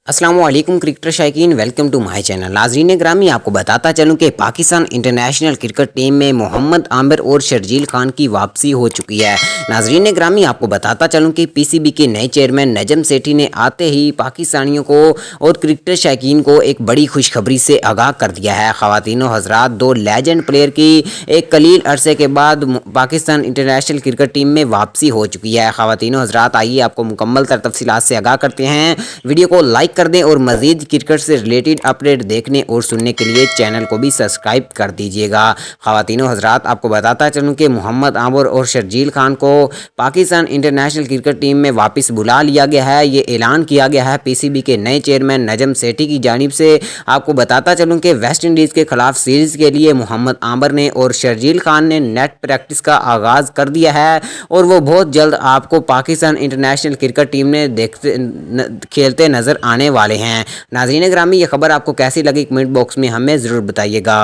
अस्सलाम वालेकुम क्रिकेटर शायकीन, वेलकम टू माय चैनल। नाजरीन ग्रामी, आपको बताता चलूं कि पाकिस्तान इंटरनेशनल क्रिकेट टीम में मोहम्मद आमिर और शर्जील खान की वापसी हो चुकी है। नाजरीन ग्रामी, आपको बताता चलूं कि पीसीबी के नए चेयरमैन नजम सेठी ने आते ही पाकिस्तानियों को और क्रिकेटर शायकीन को एक बड़ी खुशखबरी से आगाह कर दिया है। ख़वातीनो हज़रात, दो लेजेंड प्लेयर की एक कलील अरसे के बाद पाकिस्तान इंटरनेशनल क्रिकेट टीम में वापसी हो चुकी है। ख़वातीनो हज़रात, आइए आपको मुकम्मल तफसीलात से आगाह करते हैं। वीडियो को लाइक कर दें और मज़ीद क्रिकेट से रिलेटेड अपडेट देखने और सुनने के लिए चैनल को भी सब्सक्राइब कर दीजिएगा। ख़वातीनो हज़रात, आपको बताता चलूँ कि मोहम्मद आमिर और शर्जील खान को पाकिस्तान इंटरनेशनल क्रिकेट टीम में वापस बुला लिया गया है। ये ऐलान किया गया है पीसीबी के नए चेयरमैन नजम सेठी की जानिब से। आपको बताता चलूँ कि वेस्ट इंडीज़ के खिलाफ सीरीज़ के लिए मोहम्मद आमिर ने और शर्जील खान ने नेट प्रैक्टिस का आगाज़ कर दिया है और वो बहुत जल्द आपको पाकिस्तान इंटरनेशनल क्रिकेट टीम में खेलते नज़र आने वाले हैं। नाज़रीन ग्रामी, ये खबर आपको कैसी लगी कमेंट बॉक्स में हमें ज़रूर बताइएगा।